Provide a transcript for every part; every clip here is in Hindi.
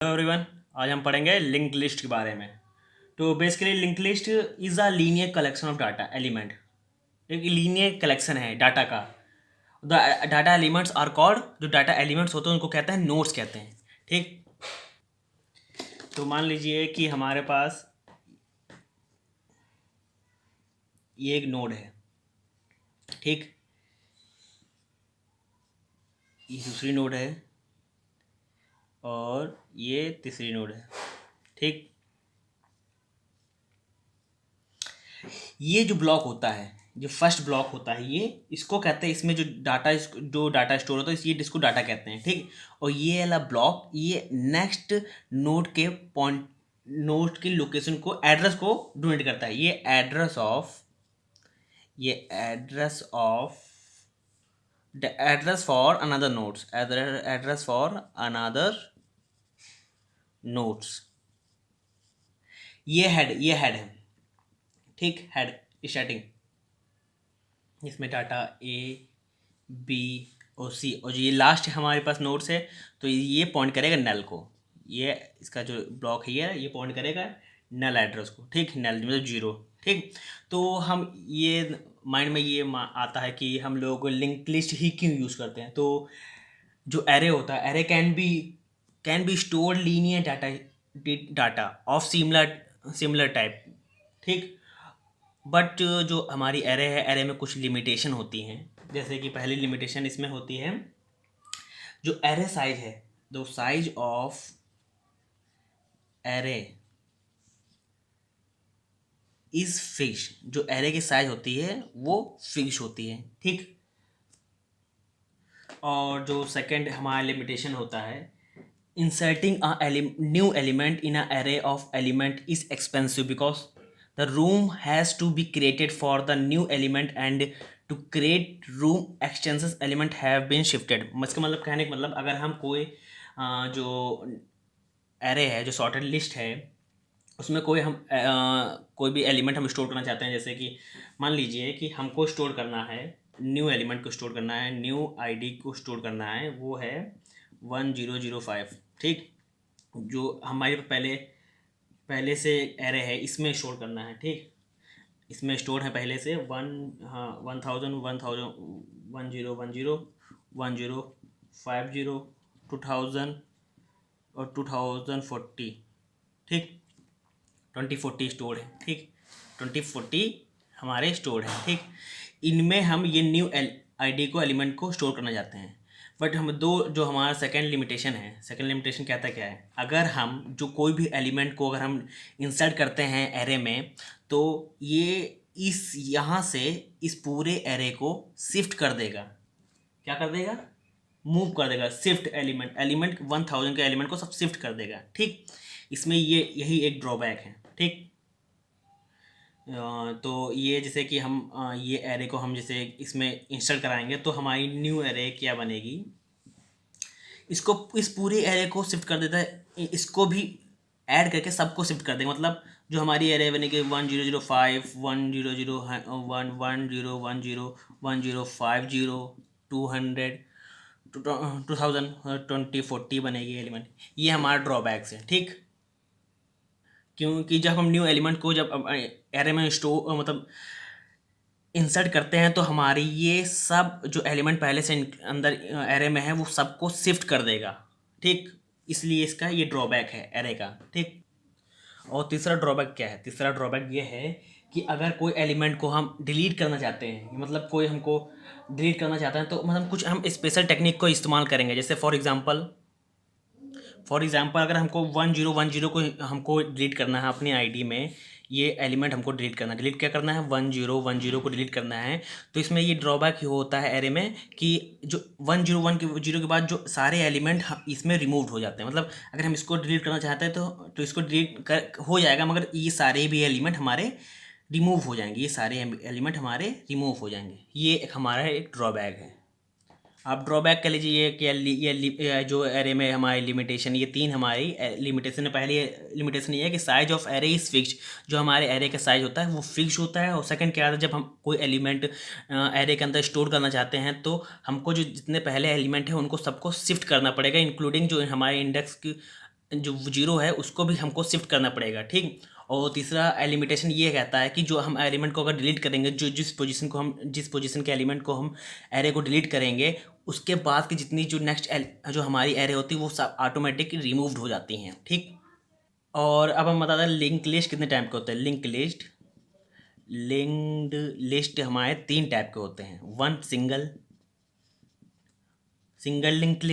Hello everyone. आज हम पढ़ेंगे लिंक्ड लिस्ट के बारे में। तो basically linked list is a linear collection of data element. एक लीनियर कलेक्शन है डाटा का। The data elements are called, जो डाटा एलिमेंट्स होते हैं उनको कहते हैं नोड्स कहते हैं। ठीक, तो मान लीजिए कि हमारे पास ये एक नोड है। ठीक, ये दूसरी नोड है और ये तीसरी नोड है। ठीक, ये जो ब्लॉक होता है, जो फर्स्ट ब्लॉक होता है, ये इसको कहते हैं, इसमें जो डाटा स्टोर होता है ये इसको डाटा कहते हैं। ठीक, और ये वाला ब्लॉक ये नेक्स्ट नोड की लोकेशन को, एड्रेस को डोनेट करता है। ये एड्रेस फॉर अनदर नोड्स। ये हेड है। ठीक, हेड स्टार्टिंग, इसमें डाटा ए बी और सी, और जो ये लास्ट हमारे पास नोड्स है तो ये पॉइंट करेगा नल को। ये इसका जो ब्लॉक है ये पॉइंट करेगा नल एड्रेस को। ठीक, नल मतलब जीरो। ठीक, तो हम ये माइंड में ये आता है कि हम लोग लिंक लिस्ट ही क्यों यूज़ करते हैं। तो जो एरे होता है, array can be store linear data of similar type. ठीक, बट जो हमारी एरे है, एरे में कुछ लिमिटेशन होती हैं। जैसे कि पहली लिमिटेशन इसमें होती है, जो एरे साइज है, the size of array is fix. जो एरे की साइज होती है वो फिक्स होती है। ठीक, और जो सेकंड हमारा लिमिटेशन होता है, inserting a new element in an array of element is expensive because the room has to be created for the new element, and to create room extensions element have been shifted। इसका मतलब, कहने का मतलब, अगर हम कोई जो एरे है, जो सॉर्टेड लिस्ट है, उसमें कोई भी एलिमेंट हम स्टोर करना चाहते हैं। जैसे कि मान लीजिए कि हमको स्टोर करना है, न्यू एलिमेंट को स्टोर करना है, न्यू आईडी को स्टोर करना है, वो है 1005। ठीक, जो हमारे पहले से एरे है, इसमें स्टोर करना है। ठीक, इसमें स्टोर है पहले से 1050 2000 और 2040। ठीक, 2040 स्टोर है। ठीक, 2040 हमारे स्टोर है। ठीक, इनमें हम ये न्यू आईडी को, एलिमेंट को स्टोर करना चाहते हैं। बट हम जो हमारा सेकंड लिमिटेशन कहता क्या है, अगर हम जो कोई भी एलिमेंट को अगर हम इंसर्ट करते हैं एरे में, तो ये यहाँ से इस पूरे एरे को शिफ्ट कर देगा। क्या कर देगा? मूव कर देगा। शिफ्ट एलिमेंट 1000 के एलिमेंट को सब शिफ्ट कर देगा। ठीक, इसमें यही एक ड्रॉबैक है। ठीक, तो ये जैसे कि हम ये एरे को हम जैसे इसमें इंसर्ट कराएंगे तो हमारी न्यू एरे क्या बनेगी, इसको, इस पूरे एरे को शिफ्ट कर देता है, इसको भी ऐड करके सबको शिफ्ट कर देगा। मतलब जो हमारी एरे बनेगी 1005 1001 1010 1050 200 2000 2040 बनेगी एलिमेंट। ये हमारा ड्रॉबैक्स है। ठीक, क्योंकि जब हम न्यू एलिमेंट को जब एरे में स्टोर मतलब इंसर्ट करते हैं तो हमारी ये सब जो एलिमेंट पहले से अंदर एरे में है वो सबको शिफ्ट कर देगा। ठीक, इसलिए इसका ये ड्रॉबैक है एरे का। ठीक, और तीसरा ड्रॉबैक क्या है? तीसरा ड्रॉबैक ये है कि अगर कोई एलिमेंट को हम डिलीट करना चाहते हैं, मतलब कोई हमको डिलीट करना चाहता है, तो मतलब कुछ हम स्पेशल टेक्निक को इस्तेमाल करेंगे। जैसे फॉर एग्जांपल अगर हमको 1010 को हमको डिलीट करना है अपनी आईडी में, ये एलिमेंट हमको डिलीट क्या करना है, 1010 को डिलीट करना है, तो इसमें ये ड्रॉबैक ही होता है एरे में कि जो 101 के बाद जो सारे एलिमेंट इसमें रिमूव हो जाते हैं। मतलब अगर हम इसको डिलीट करना चाहते हैं तो इसको डिलीट हो जाएगा, मगर ये सारे भी एलिमेंट हमारे रिमूव हो जाएंगे। ये एक हमारा एक ड्रॉबैक है। आप ड्रॉबैक कह लीजिए ये कि ये जो एरे में हमारी लिमिटेशन, ये तीन हमारी लिमिटेशन है। पहली लिमिटेशन ये है कि size of array is fixed. जो हमारे एरे का साइज होता है वो फिक्स होता है। और सेकंड क्या आता है, जब हम कोई एलिमेंट एरे के अंदर स्टोर करना चाहते हैं तो हमको जो जितने पहले एलिमेंट हैं उनको सबको शिफ्ट करना पड़ेगा, इंक्लूडिंग जो हमारे इंडेक्स की जो जीरो है उसको भी हमको शिफ्ट करना पड़ेगा, ठीक। और तीसरा एलिमिटेशन ये कहता है कि जो हम एलिमेंट को अगर डिलीट करेंगे, जो जिस पोजीशन के एलिमेंट को हम एरे को डिलीट करेंगे, उसके बाद की जितनी जो नेक्स्ट जो हमारी एरे होती है वो सब ऑटोमेटिक रिमूव्ड हो जाती हैं, ठीक। और अब हम बताते हैं लिंक लिस्ट कितने टाइप के होते हैं। लिंक्ड लिस्ट हमारे 3 टाइप के होते हैं। One single link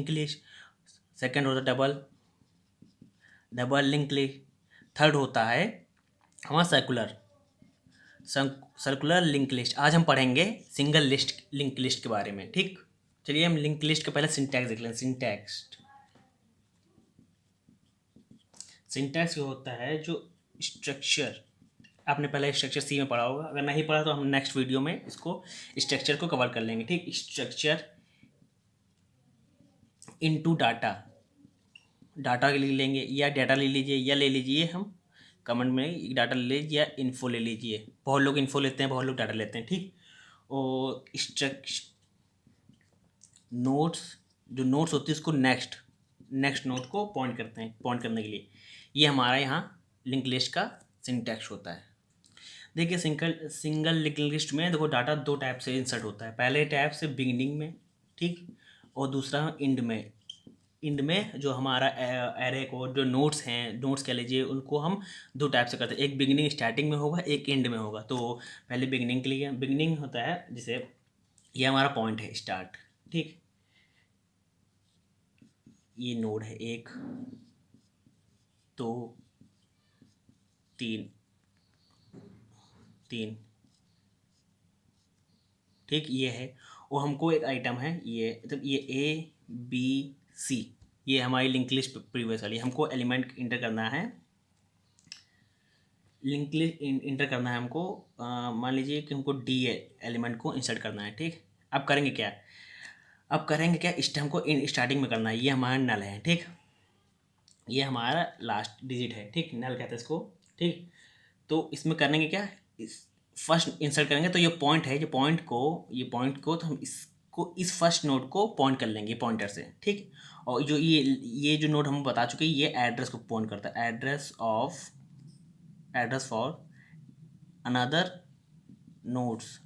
list. Second होता है डबल लिंक लिस्ट। थर्ड होता है हमारा सर्कुलर लिंक लिस्ट। आज हम पढ़ेंगे सिंगल लिंक लिस्ट के बारे में, ठीक। चलिए हम लिंक लिस्ट का पहले सिंटैक्स देख लें। सिंटैक्स होता है जो स्ट्रक्चर, आपने पहले स्ट्रक्चर सी में पढ़ा होगा, अगर नहीं पढ़ा तो हम नेक्स्ट वीडियो में इसको स्ट्रक्चर को कवर कर लेंगे, ठीक। स्ट्रक्चर इनटू डाटा के लिए लेंगे, या डाटा ले लीजिए, या ले लीजिए हम कमेंट में डाटा ले लीजिए, या इन्फो ले लीजिए। बहुत लोग इन्फो लेते हैं, बहुत लोग डाटा लेते हैं, ठीक। और नोट्स, जो नोट्स होती है उसको नेक्स्ट नोट को पॉइंट करते हैं, पॉइंट करने के लिए। ये हमारा यहाँ लिंक लिस्ट का सिंटैक्स होता है। देखिए सिंगल लिंक लिस्ट में देखो डाटा 2 टाइप से इंसर्ट होता है। पहले टाइप से बिगिनिंग में, ठीक। और दूसरा इंड में जो हमारा एरे को जो नोट्स कह लीजिए, उनको हम 2 टाइप से करते हैं। एक बिगिनिंग स्टार्टिंग में होगा, एक एंड में होगा। तो पहले बिगिनिंग के लिए, बिगिनिंग होता है जैसे ये हमारा पॉइंट है स्टार्ट, ठीक। ये नोड है 1 2 3 3, ठीक। ये है, और हमको एक आइटम है ये, मतलब ये A B C, ये हमारी लिंक लिस्ट प्रीवियस वाली। हमको एलिमेंट इंटर करना है, लिंक लिस्ट इंटर करना है हमको। मान लीजिए कि हमको D एलिमेंट को इंसर्ट करना है, ठीक। अब करेंगे क्या हमको स्टार्टिंग में करना है। ये हमारा नल है, ठीक। ये हमारा लास्ट डिजिट है, ठीक। नल कहते हैं इसको, ठीक। तो इसमें करेंगे क्या, इस फर्स्ट इंसर्ट करेंगे तो ये पॉइंट है, ये पॉइंट को तो हम इसको इस फर्स्ट नोड को पॉइंट कर लेंगे पॉइंटर से, ठीक। और जो ये जो नोड हम बता चुके हैं, ये एड्रेस को पॉइंट करता है, एड्रेस फॉर अनदर नोड्स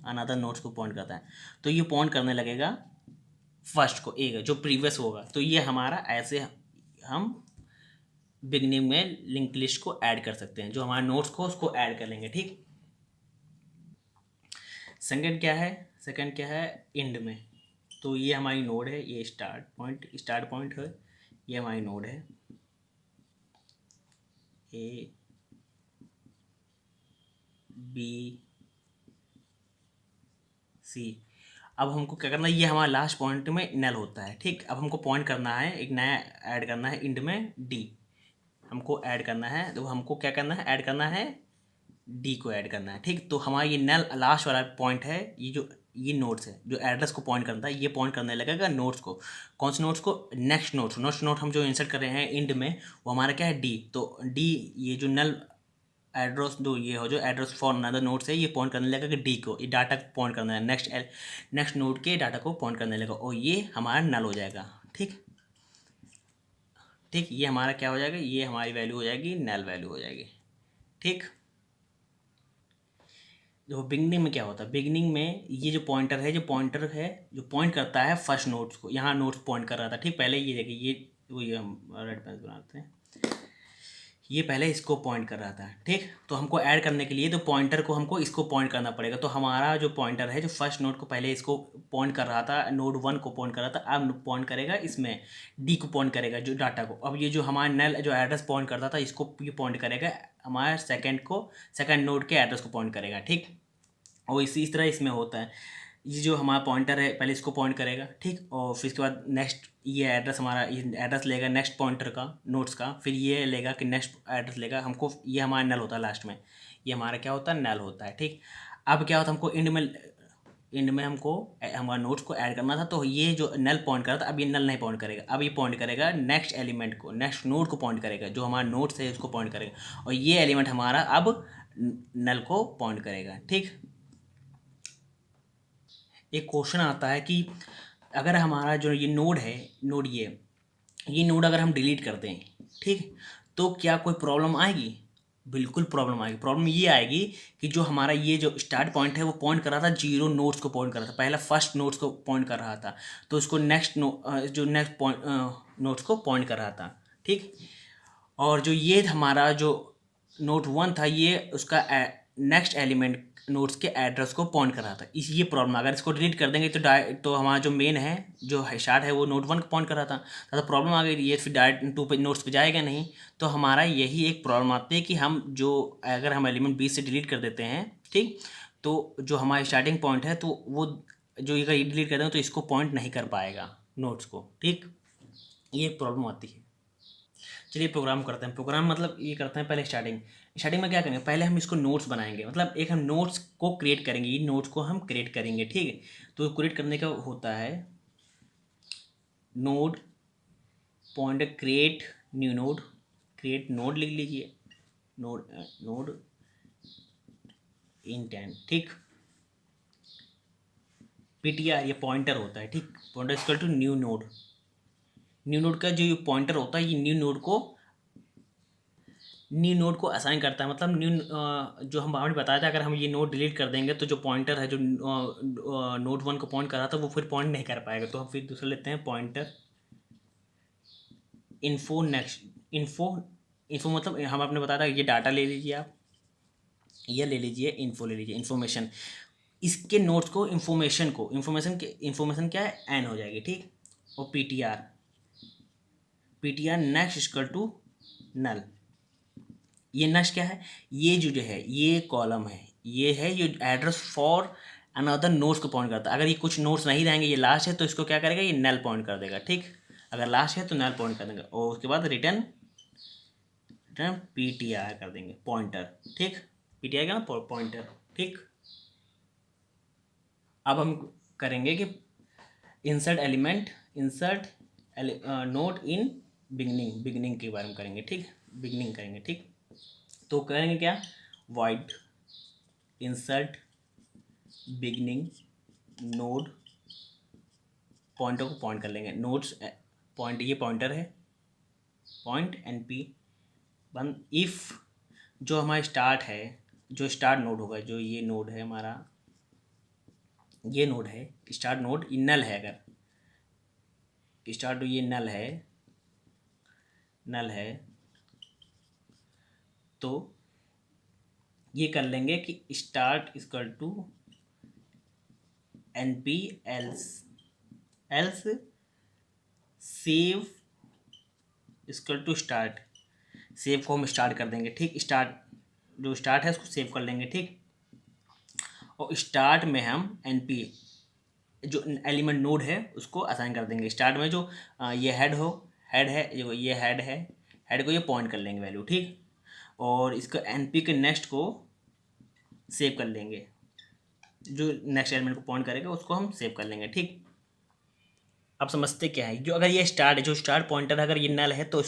को पॉइंट करता है। तो ये पॉइंट करने लगेगा फर्स्ट को, एक जो प्रीवियस होगा। तो ये हमारा ऐसे हम बिगनिंग में लिंक लिस्ट को ऐड कर सकते हैं, जो हमारे नोट्स को उसको ऐड कर लेंगे, ठीक। सेकंड क्या है एंड में। तो ये हमारी नोड है, ये स्टार्ट पॉइंट है, ये हमारी नोड है A B C। अब हमको क्या करना है, ये हमारा लास्ट पॉइंट में नल होता है, ठीक। अब हमको पॉइंट करना है, एक नया ऐड करना है इंड में D, हमको ऐड करना है। तो हमको क्या करना है, ऐड करना है D को ऐड करना है, ठीक। तो हमारा ये नल लास्ट वाला पॉइंट है, ये नोट्स है जो एड्रेस को पॉइंट करता है, ये पॉइंट करने लगेगा नोट्स को। कौन से नोट्स को, नेक्स्ट नोट हम जो इंसर्ट कर रहे हैं इंड में, वो हमारा क्या है D। तो D, ये जो नल एड्रेस दो, ये हो जो एड्रेस फॉर अनदर नोट्स है, ये पॉइंट करने लगेगा D को, ये डाटा को पॉइंट करना है नेक्स्ट नोड के डाटा को पॉइंट करने लगेगा, और ये हमारा नल हो जाएगा, ठीक। ये हमारा क्या हो जाएगा, ये हमारी वैल्यू हो जाएगी, नल वैल्यू हो जाएगी, ठीक। देखो बिगनिंग में क्या होता है, बिगनिंग में ये जो पॉइंटर है जो पॉइंट करता है फर्स्ट नोट्स को। यहाँ नोट्स पॉइंट कर रहा था, ठीक। पहले ये देखिए, ये हम रेड पेन बनाते हैं, ये पहले इसको पॉइंट कर रहा था, ठीक। तो हमको ऐड करने के लिए तो पॉइंटर को हमको इसको पॉइंट करना पड़ेगा। तो हमारा जो पॉइंटर है जो फर्स्ट नोड को पहले इसको पॉइंट कर रहा था, नोड 1 को पॉइंट कर रहा था, अब पॉइंट करेगा इसमें D को पॉइंट करेगा जो डाटा को। अब ये जो हमारा नल जो एड्रेस पॉइंट करता था, इसको ये पॉइंट करेगा हमारे सेकेंड नोड के एड्रेस को पॉइंट करेगा, ठीक। और इसी तरह इसमें होता है, ये जो हमारा पॉइंटर है पहले इसको पॉइंट करेगा, ठीक। और फिर इसके बाद नेक्स्ट ये एड्रेस हमारा ये एड्रेस लेगा नेक्स्ट पॉइंटर का, नोट्स का। फिर ये लेगा कि नेक्स्ट एड्रेस लेगा हमको, ये हमारा नल होता है लास्ट में, ये हमारा क्या होता है, नल होता है, ठीक। अब क्या होता है, हमको इंड में हमको हमारा नोट्स को ऐड करना था। तो ये जो नल पॉइंट कर रहा था, अब ये नल नहीं पॉइंट करेगा, अब ये पॉइंट करेगा नेक्स्ट एलिमेंट को, नेक्स्ट नोड को पॉइंट करेगा, जो हमारा नोट्स है उसको पॉइंट करेगा, और ये एलिमेंट हमारा अब नल को पॉइंट करेगा, ठीक। एक क्वेश्चन आता है कि अगर हमारा जो ये नोड है, ये नोड अगर हम डिलीट कर दें, ठीक, तो क्या कोई प्रॉब्लम आएगी? बिल्कुल प्रॉब्लम आएगी। प्रॉब्लम ये आएगी कि जो हमारा ये जो स्टार्ट पॉइंट है वो पॉइंट कर रहा था जीरो नोड्स को पॉइंट कर रहा था, पहला फर्स्ट नोड्स को पॉइंट कर रहा था, तो इसको जो नेक्स्ट पॉइंट नोड्स को पॉइंट कर रहा था, ठीक। और जो ये हमारा जो नोट वन था ये उसका नेक्स्ट एलिमेंट नोट्स के एड्रेस को पॉइंट कर रहा था। इस ये प्रॉब्लम, अगर इसको डिलीट कर देंगे तो हमारा जो मेन है जो स्टार्ट है वो नोट वन को पॉइंट कर रहा था, तो प्रॉब्लम आ गई, ये फिर डायरेक्ट टू पे नोट्स पे जाएगा नहीं। तो हमारा यही एक प्रॉब्लम आती है कि हम जो अगर हम एलिमेंट बी से डिलीट कर देते हैं, ठीक, तो जो हमारा स्टार्टिंग पॉइंट है तो वो जो ये डिलीट कर देंगे तो इसको पॉइंट नहीं कर पाएगा नोट्स को, ठीक। ये एक प्रॉब्लम आती है। चलिए प्रोग्राम करते हैं। प्रोग्राम मतलब ये करते हैं, पहले स्टार्टिंग स्टार्टिंग में क्या करेंगे, पहले हम इसको नोट्स बनाएंगे, मतलब एक हम नोट्स को क्रिएट करेंगे, ये नोट्स को हम क्रिएट करेंगे, ठीक है। तो क्रिएट करने का होता है node point create new node, create node लिख लीजिए, नोड इंटेंट, ठीक। पीटीआर ये पॉइंटर होता है, ठीक, pointer equal to new node. New node का जो ये पॉइंटर होता है ये न्यू नोड को असाइन करता है, मतलब जो हम आपने बताया था अगर हम ये नोड डिलीट कर देंगे तो जो पॉइंटर है जो नोड वन को पॉइंट कर रहा था वो फिर पॉइंट नहीं कर पाएगा। तो हम फिर दूसरा लेते हैं पॉइंटर इन्फो नेक्स्ट। इन्फो मतलब हम आपने बताया था ये डाटा ले लीजिए, आप ये ले लीजिए, इन्फो ले लीजिए, इन्फॉर्मेशन, इसके नोट्स को इन्फॉर्मेशन क्या है, एन हो जाएगी, ठीक। और PTR next equal to null. ये नेक्स्ट क्या है, ये जो है ये कॉलम है, ये है ये एड्रेस फॉर अनदर नोट्स को पॉइंट करता है। अगर ये कुछ नोट्स नहीं रहेंगे, ये लास्ट है तो इसको क्या करेगा, ये नल पॉइंट कर देगा, ठीक। अगर लास्ट है तो नल पॉइंट कर देगा, और उसके बाद रिटर्न रिटर्न पीटीआर कर देंगे, पॉइंटर, ठीक। पीटीआर क्या पॉइंटर, ठीक। अब हम करेंगे कि इंसर्ट नोट इन बिगनिंग के बारे में करेंगे, ठीक, बिगनिंग करेंगे, ठीक। तो करेंगे क्या, wide insert beginning node, pointer को पॉइंट कर लेंगे, नोड्स पॉइंट, ये पॉइंटर है, पॉइंट एनपी बंद इफ़ जो हमारा स्टार्ट है, जो स्टार्ट नोड होगा, जो ये नोड है हमारा, ये नोड है स्टार्ट नोड, नल है, अगर स्टार्ट ये नल है तो ये कर लेंगे कि start equal to NP else save equal to start, save को हम स्टार्ट कर देंगे, ठीक। जो स्टार्ट है उसको सेव कर लेंगे, ठीक। और स्टार्ट में हम एनपी जो एलिमेंट नोड है उसको असाइन कर देंगे। स्टार्ट में जो ये हेड है, जो ये हेड को ये पॉइंट कर लेंगे वैल्यू, ठीक। और इसका एनपी के नेक्स्ट को सेव कर लेंगे, जो नेक्स्ट एलिमेंट को पॉइंट करेगा उसको हम सेव कर लेंगे, ठीक। अब समझते क्या है, जो अगर ये स्टार्ट है, जो स्टार्ट पॉइंटर अगर ये नल है तो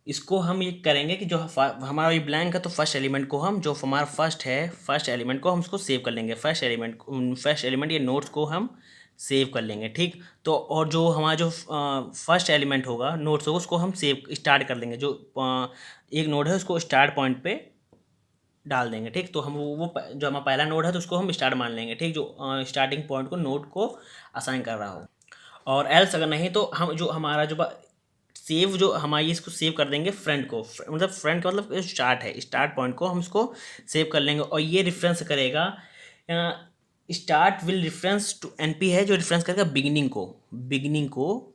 इसको हम ये करेंगे कि जो हमारा ये ब्लैंक है तो फर्स्ट एलिमेंट को हम, जो हमारा फर्स्ट एलिमेंट को हम उसको सेव कर लेंगे, फर्स्ट एलिमेंट ये नोट्स को हम सेव कर लेंगे, ठीक। तो और जो हमारा जो फर्स्ट एलिमेंट होगा नोट्स होगा उसको हम सेव स्टार्ट कर लेंगे, जो एक नोड है उसको स्टार्ट पॉइंट पे डाल देंगे, ठीक। तो हम जो हमारा पहला नोड है तो उसको हम स्टार्ट मान लेंगे, ठीक, जो स्टार्टिंग पॉइंट को नोड को असाइन कर रहा हो। और एल्स अगर नहीं तो हम जो हमारा जो सेव जो हमारी इसको सेव कर देंगे फ्रंट को, मतलब फ्रंट का मतलब स्टार्ट है, स्टार्ट पॉइंट को हम इसको सेव कर लेंगे, और ये रेफरेंस करेगा, start will reference to NP है जो रेफरेंस करेगा बिगनिंग को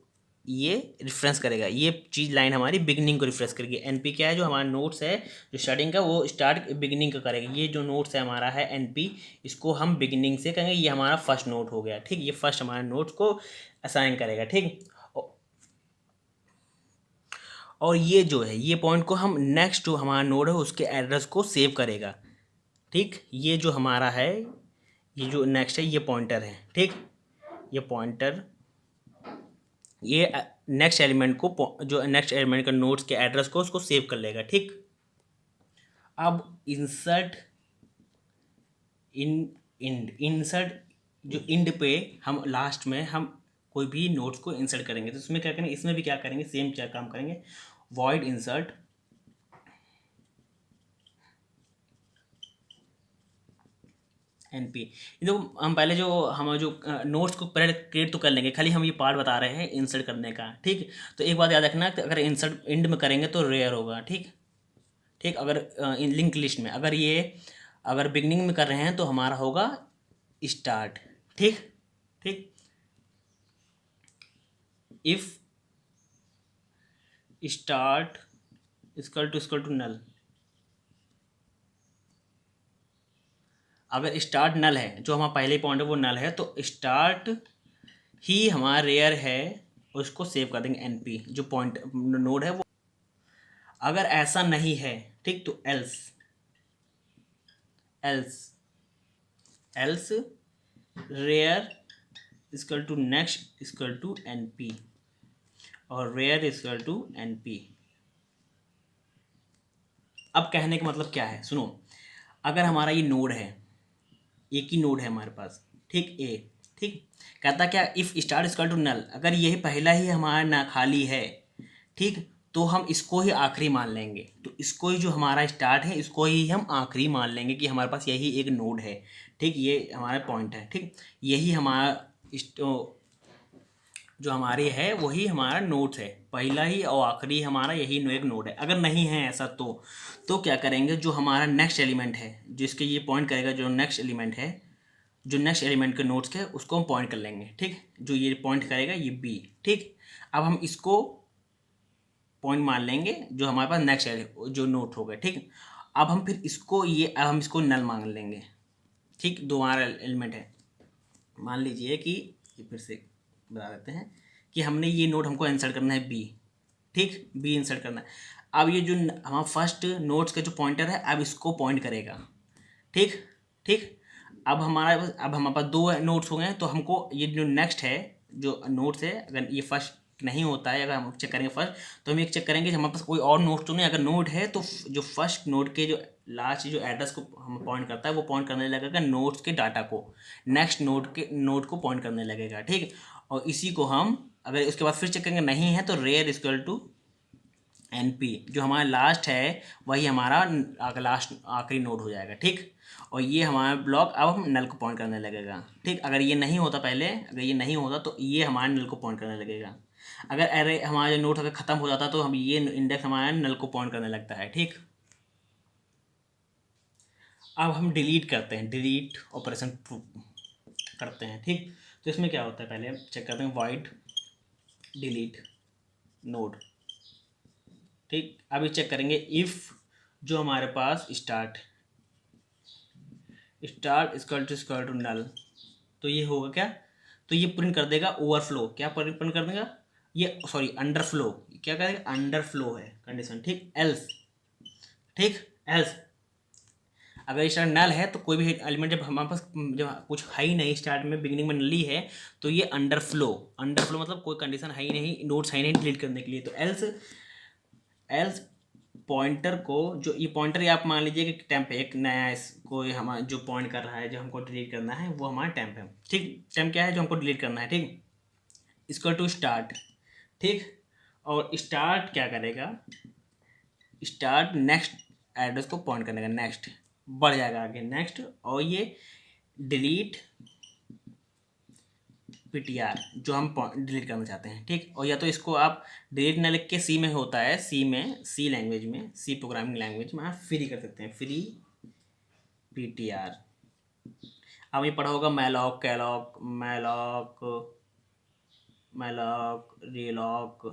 ये रेफरेंस करेगा, ये चीज़ लाइन हमारी बिगनिंग को रेफरेंस करेगी। एनपी क्या है, जो हमारा नोट्स है जो स्टार्टिंग का वो स्टार्ट बिगनिंग का करेगा, ये जो नोट्स है हमारा है एनपी, इसको हम बिगनिंग से कहेंगे, ये हमारा फर्स्ट नोट हो गया, ठीक। ये फर्स्ट हमारे नोट्स को असाइन करेगा, ठीक। और ये जो है ये पॉइंट को हम नेक्स्ट जो हमारा नोड है उसके एड्रेस को सेव करेगा, ठीक। ये जो हमारा है ये जो नेक्स्ट है ये पॉइंटर है, ठीक। ये पॉइंटर ये नेक्स्ट एलिमेंट को, जो नेक्स्ट एलिमेंट का नोड्स के एड्रेस को उसको सेव कर लेगा, ठीक। अब इंसर्ट जो इंड पे हम लास्ट में हम कोई भी नोट्स को इंसर्ट करेंगे तो इसमें क्या करेंगे, इसमें भी क्या करेंगे, सेम क्या काम करेंगे, वॉइड इंसर्ट एनपी। देखो हम पहले जो हम जो नोट्स को पहले क्रिएट तो कर लेंगे, खाली हम ये पार्ट बता रहे हैं इंसर्ट करने का, ठीक। तो एक बात याद रखना कि अगर इंसर्ट एंड में करेंगे तो रेयर होगा, ठीक। ठीक, अगर लिंक लिस्ट में अगर ये अगर बिगनिंग में कर रहे हैं तो हमारा होगा स्टार्ट, ठीक। ठीक, if start equal to null, अगर स्टार्ट नल है, जो हमारा पहले पॉइंट है वो नल है, तो स्टार्ट ही हमारा रेयर है, उसको सेव कर देंगे एनपी जो पॉइंट नोड है वो। अगर ऐसा नहीं है, ठीक, तो else else else rear equal to next equal to NP और रेयर इक्वल टू एनपी। अब कहने का मतलब क्या है, सुनो। अगर हमारा ये नोड है, एक ही नोड है हमारे पास, ठीक, ए, ठीक, कहता क्या, if star equal to null, अगर यही पहला ही हमारा ना खाली है, ठीक, तो हम इसको ही आखिरी मान लेंगे, तो इसको ही जो हमारा स्टार्ट है इसको ही हम आखिरी मान लेंगे कि हमारे पास यही एक नोड है, ठीक, ये हमारा पॉइंट है, ठीक, यही हमारा जो हमारी है वही हमारा नोड्स है, पहला ही और आखिरी हमारा यही एक नोड है। अगर नहीं है ऐसा तो क्या करेंगे, जो हमारा नेक्स्ट एलिमेंट है जिसके ये पॉइंट करेगा, जो नेक्स्ट एलिमेंट है, जो नेक्स्ट एलिमेंट के नोड्स के उसको हम पॉइंट कर लेंगे, ठीक, जो ये पॉइंट करेगा ये बी, ठीक। अब हम इसको पॉइंट मान लेंगे जो हमारे पास नेक्स्ट जो नोट होगा, ठीक। अब हम फिर इसको ये अब हम इसको नल मान लेंगे, ठीक, दो हमारा एलिमेंट है। मान लीजिए कि ये फिर से बता देते हैं कि हमने ये नोट हमको इंसर्ट करना है बी, ठीक, बी इंसर्ट करना है। अब ये जो हमारा फर्स्ट नोट्स का जो पॉइंटर है अब इसको पॉइंट करेगा, ठीक। ठीक, अब हमारे पास दो नोट्स हो गए, तो हमको ये जो नेक्स्ट है जो नोट्स है, अगर ये फर्स्ट नहीं होता है, अगर हम चेक करेंगे फर्स्ट, तो हम एक चेक करेंगे कि हमारे पास कोई और नोट तो नहीं, अगर नोट है तो जो फर्स्ट नोट के जो लास्ट जो एड्रेस को हम पॉइंट करता है वो पॉइंट करने लगेगा नोट्स के डाटा को, नेक्स्ट नोट को पॉइंट करने लगेगा, ठीक। और इसी को हम अगर उसके बाद फिर चेक करेंगे नहीं है तो रेयर इक्वल टू एनपी, जो हमारा लास्ट है वही हमारा लास्ट आखिरी नोड हो जाएगा, ठीक। और ये हमारा ब्लॉक अब हम नल को पॉइंट करने लगेगा, ठीक। अगर ये नहीं होता पहले, अगर ये नहीं होता तो ये हमारे नल को पॉइंट करने लगेगा। अगर अरे हमारा जो नोट अगर ख़त्म हो जाता तो हम ये इंडेक्स हमारा नल को पॉइंट करने लगता है, ठीक। अब हम डिलीट करते हैं, डिलीट ऑपरेशन करते हैं, ठीक। तो इसमें क्या होता है, पहले हम चेक करते हैं वाइड डिलीट नोड, ठीक। अभी चेक करेंगे इफ़ जो हमारे पास स्टार्ट टू नल, तो ये होगा क्या, तो ये प्रिंट कर देगा ओवरफ्लो, क्या प्रिंट कर देगा, ये सॉरी अंडरफ्लो, क्या करेगा, अंडरफ्लो है कंडीशन, ठीक। एल्स, ठीक, एल्स अगर स्टार्ट नल है तो कोई भी एलिमेंट जब हमारे पास जब कुछ है ही नहीं, स्टार्ट में बिगिनिंग में नली है, तो ये अंडरफ्लो मतलब कोई कंडीशन है ही नहीं, नोट्स है ही नहीं डिलीट करने के लिए, तो एल्स एल्स पॉइंटर को, जो ये पॉइंटर आप मान लीजिए कि टेम्प है, एक नया कोई हमारा जो पॉइंट कर रहा है, जो हमको डिलीट करना है वो हमारा टेम्प है, ठीक। टेम्प क्या है जो हमको डिलीट करना है, ठीक, इसको टू स्टार्ट, ठीक। और स्टार्ट क्या करेगा, स्टार्ट नेक्स्ट एड्रेस को पॉइंट करने का, नेक्स्ट बढ़ जाएगा आगे नेक्स्ट, और ये डिलीट पीटीआर जो हम डिलीट करना चाहते हैं, ठीक। और या तो इसको आप डिलीट ना लिख के सी में होता है, सी लैंग्वेज में, सी प्रोग्रामिंग लैंग्वेज में आप फ्री कर सकते हैं, फ्री पीटीआर। अब ये पढ़ा होगा malloc calloc malloc malloc realloc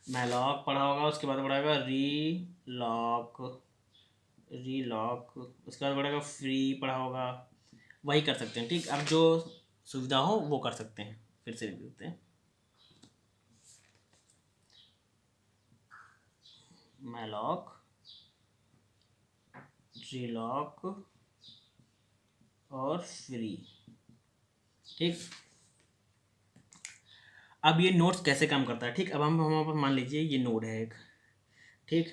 malloc पढ़ा होगा, उसके बाद पढ़ाएगा रीलॉक उसके बाद पढ़ेगा फ्री पढ़ा होगा, वही कर सकते हैं, ठीक। अब जो सुविधा हो वो कर सकते हैं, फिर से रिव्यू करते हैं, मैलॉक रीलॉक और फ्री, ठीक। अब ये नोट्स कैसे काम करता है, ठीक। अब हम हमारे पास मान लीजिए ये नोड है एक, ठीक,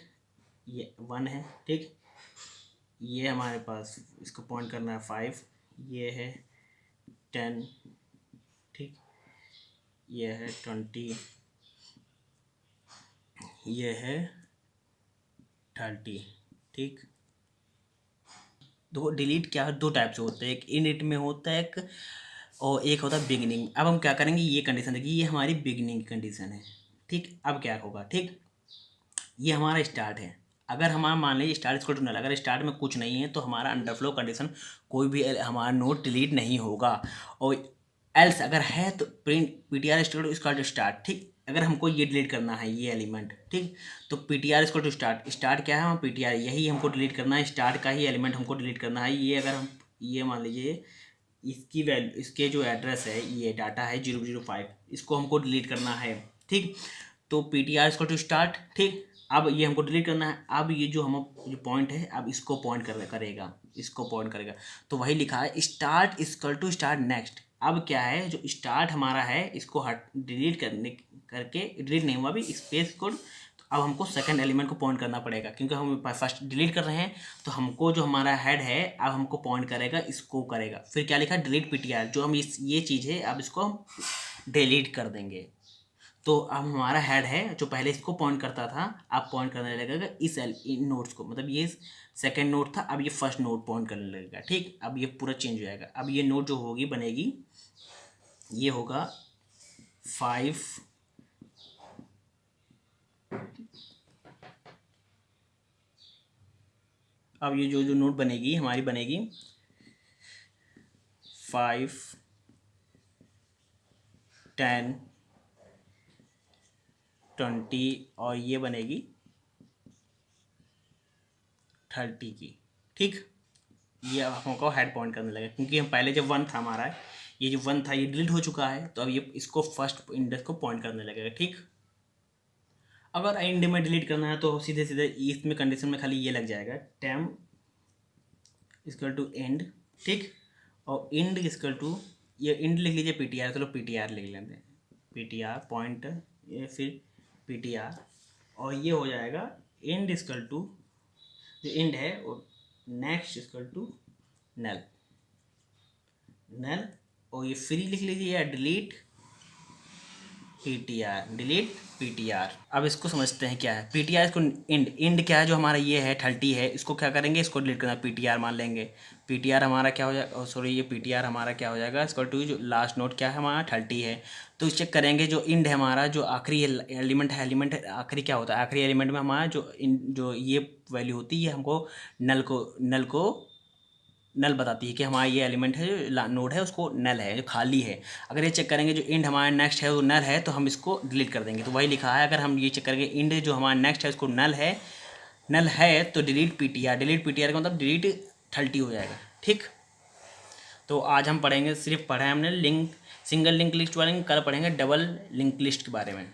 ये 1 है, ठीक, ये हमारे पास इसको पॉइंट करना है 5, ये है 10, ठीक, ये है 20, ये है 30, ठीक। दो डिलीट क्या, दो टाइप से होते हैं, एक इनिट में होता है एक, और एक होता है बिगिनिंग। अब हम क्या करेंगे, ये कंडीशन देखिए, ये हमारी बिगिनिंग कंडीशन है, ठीक। अब क्या होगा, ठीक, ये हमारा स्टार्ट है। अगर हमारा मान लीजिए स्टार्ट इक्वल टू नल, अगर स्टार्ट में कुछ नहीं है तो हमारा अंडरफ्लो कंडीशन कोई भी हमारा नोड डिलीट नहीं होगा। और एल्स अगर है तो print P T R equal to start, ठीक। अगर हमको ये डिलीट करना है ये एलिमेंट, ठीक, तो P T R equal to start, start क्या है, हम पी टी आर यही हमको डिलीट करना है, स्टार्ट का ही एलिमेंट हमको डिलीट करना है। ये अगर हम ये मान लीजिए इसकी वैल्यू, इसके जो एड्रेस है, ये डाटा है 005, इसको हमको डिलीट करना है, ठीक। तो पी टी आर इसको टू स्टार्ट, ठीक। अब ये हमको डिलीट करना है। अब ये जो हम जो पॉइंट है, अब इसको पॉइंट करेगा, इसको पॉइंट करेगा। तो वही लिखा है start equal to start next. अब क्या है, जो स्टार्ट हमारा है इसको हट डिलीट करने करके, डिलीट नहीं हुआ अभी, स्पेस कोड। तो अब हमको सेकंड एलिमेंट को पॉइंट करना पड़ेगा, क्योंकि हम फर्स्ट डिलीट कर रहे हैं। तो हमको जो हमारा हेड है अब हमको पॉइंट करेगा, इसको करेगा। फिर क्या लिखा, डिलीट पी टी आर, जो हम ये चीज़ है अब इसको हम डिलीट कर देंगे। तो अब हमारा हेड है जो पहले इसको पॉइंट करता था, अब पॉइंट करने लगेगा इस इन नोट्स को, मतलब ये सेकंड नोट था, अब ये फर्स्ट नोट पॉइंट करने लगेगा, ठीक। अब ये पूरा चेंज हो जाएगा। अब ये नोट जो होगी बनेगी, ये होगा 5, अब ये जो नोट बनेगी हमारी बनेगी 5, 10, 20, और ये बनेगी 30 की, ठीक। ये अब हमको हेड पॉइंट करने लगेगा, क्योंकि हम पहले जब 1 था हमारा, ये जो 1 था ये डिलीट हो चुका है, तो अब ये इसको फर्स्ट इंडेक्स को पॉइंट करने लगेगा, ठीक। अगर एंड में डिलीट करना है तो सीधे सीधे इसमें कंडीशन में खाली ये लग जाएगा, टेम इक्वल टू एंड, ठीक। और एंड इक्वल टू, ये एंड लिख लीजिए पी टी आर, चलो पी टी आर लिख लेते हैं, पी टी आर पॉइंट, ये फिर पी टी आर, और ये हो जाएगा एंड इक्वल टू, जो एंड है वो नेक्स्ट इक्वल टू नल, नल। और ये फ्री लिख लीजिए या delete P T are, delete P T are. अब इसको समझते हैं क्या है पी टी आर, इसको इंड क्या है, जो हमारा ये है 30 है, इसको क्या करेंगे, इसको डिलीट करना, पी टी आर मान लेंगे। पी टी आर हमारा क्या हो जाएगा, सॉरी ये पी टी आर हमारा क्या हो जाएगा, इसको टू जो लास्ट नोट क्या है हमारा 30 है। तो चेक करेंगे जो इंड है हमारा, जो आखिरी एलिमेंट है, एलिमेंट आखिरी क्या होता है, आखिरी एलिमेंट में हमारा जो ये वैल्यू होती है, हमको नल को नल बताती है कि हमारा ये एलिमेंट है, जो नोड है उसको नल है, जो खाली है। अगर ये चेक करेंगे जो इंड हमारा नेक्स्ट है वो नल है, तो हम इसको डिलीट कर देंगे। तो वही लिखा है, अगर हम ये चेक करेंगे इंड जो हमारा नेक्स्ट है उसको नल है तो delete P T are, delete P T are का मतलब डिलीट 30 हो जाएगा, ठीक। तो आज हम पढ़ेंगे, सिर्फ पढ़ा है हमने लिंक, सिंगल लिंक लिस्ट वाले, कल पढ़ेंगे डबल लिंक लिस्ट के बारे में।